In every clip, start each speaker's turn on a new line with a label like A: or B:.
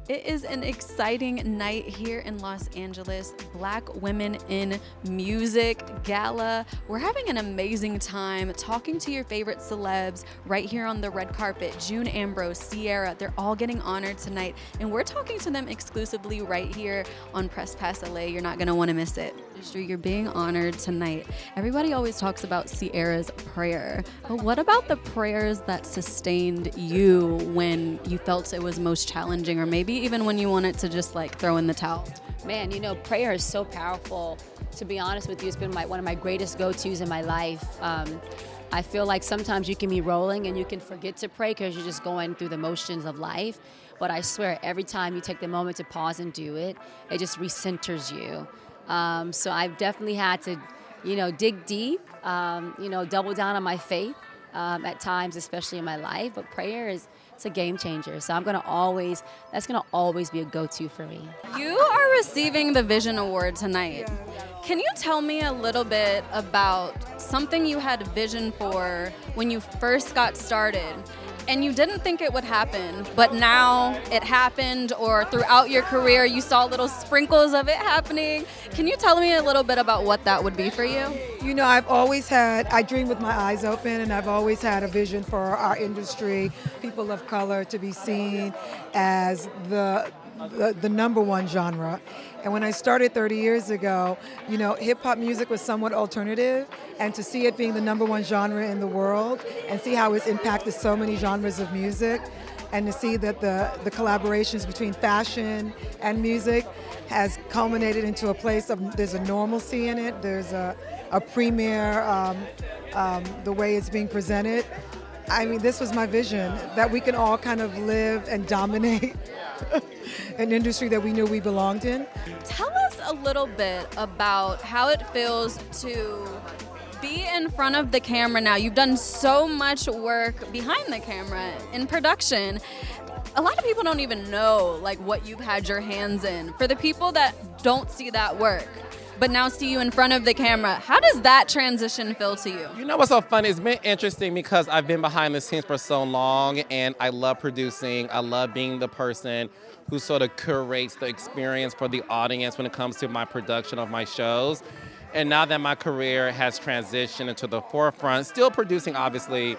A: It is an exciting night here in Los Angeles. Black Women in Music Gala. We're having an amazing time talking to your favorite celebs right here on the red carpet. June, Ambrose, Ciara, they're all getting honored tonight. And we're talking to them exclusively right here on Press Pass LA. You're not going to want to miss it. You're being honored tonight. Everybody always talks about Ciara's prayer. But what about the prayers that sustained you when you felt it was most challenging, or maybe even when you wanted to just like throw in the towel?
B: Man, you know, prayer is so powerful. To be honest with you, it's been one of my greatest go-tos in my life. I feel like sometimes you can be rolling and you can forget to pray because you're just going through the motions of life. But I swear, every time you take the moment to pause and do it, it just recenters you. So I've definitely had to, dig deep, double down on my faith at times, especially in my life. But prayer it's a game changer. So that's going to always be a go-to for me.
A: You are receiving the Vision Award tonight. Can you tell me a little bit about something you had vision for when you first got started and you didn't think it would happen, but now it happened, or throughout your career you saw little sprinkles of it happening? Can you tell me a little bit about what that would be for you?
C: You know, I dream with my eyes open, and I've always had a vision for our industry, people of color, to be seen as the number one genre. And when I started 30 years ago, hip-hop music was somewhat alternative, and to see it being the number one genre in the world and see how it's impacted so many genres of music, and to see that the collaborations between fashion and music has culminated into a place of, there's a normalcy in it, there's a premier, the way it's being presented. I mean, this was my vision, that we can all kind of live and dominate an industry that we knew we belonged in.
A: Tell us a little bit about how it feels to be in front of the camera now. You've done so much work behind the camera in production. A lot of people don't even know what you've had your hands in. For the people that don't see that work, but now see you in front of the camera, how does that transition feel to you?
D: You know what's so funny? It's been interesting because I've been behind the scenes for so long, and I love producing. I love being the person who sort of curates the experience for the audience when it comes to my production of my shows. And now that my career has transitioned into the forefront, still producing obviously,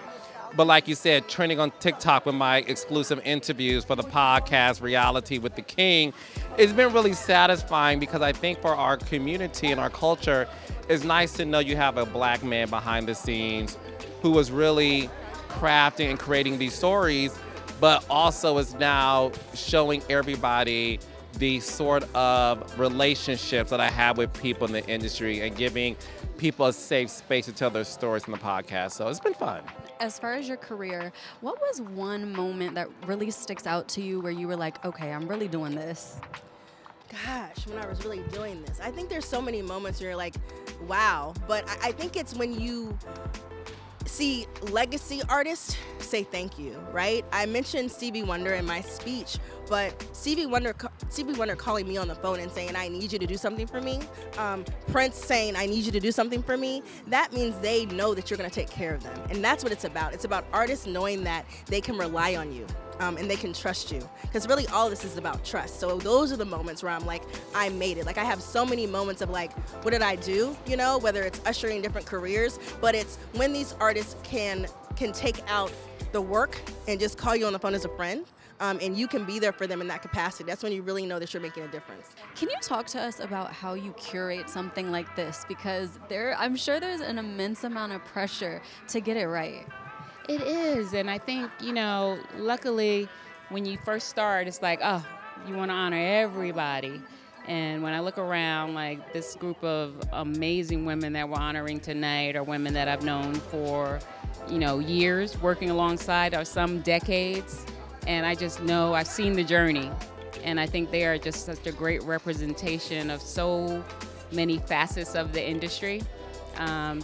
D: but like you said, trending on TikTok with my exclusive interviews for the podcast Reality with the King, it's been really satisfying because I think for our community and our culture, it's nice to know you have a black man behind the scenes who was really crafting and creating these stories, but also is now showing everybody the sort of relationships that I have with people in the industry and giving people a safe space to tell their stories in the podcast. So it's been fun.
A: As far as your career, what was one moment that really sticks out to you where you were like, okay, I'm really doing this?
E: Gosh, when I was really doing this. I think there's so many moments where you're like, wow. But I think it's when you see legacy artists say thank you, right? I mentioned Stevie Wonder in my speech, but Stevie Wonder calling me on the phone and saying, I need you to do something for me. Prince saying, I need you to do something for me. That means they know that you're going to take care of them. And that's what it's about. It's about artists knowing that they can rely on you. And they can trust you. Because really all this is about trust. So those are the moments where I'm like, I made it. I have so many moments of what did I do? Whether it's ushering different careers, but it's when these artists can take out the work and just call you on the phone as a friend. And you can be there for them in that capacity. That's when you really know that you're making a difference.
A: Can you talk to us about how you curate something like this? Because I'm sure there's an immense amount of pressure to get it right.
F: It is, and I think, luckily, when you first start, it's like, oh, you want to honor everybody. And when I look around, this group of amazing women that we're honoring tonight are women that I've known for, years, working alongside, or some decades. And I just know I've seen the journey. And I think they are just such a great representation of so many facets of the industry.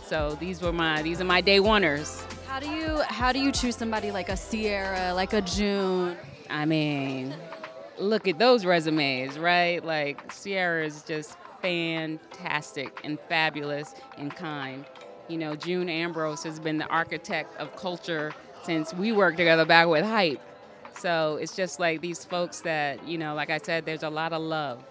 F: So these are my day oneers.
A: How do you choose somebody like a Ciara, like a June?
F: I mean, look at those resumes, right? Ciara is just fantastic and fabulous and kind. June Ambrose has been the architect of culture since we worked together back with Hype. So it's just like these folks that, you know, like I said, there's a lot of love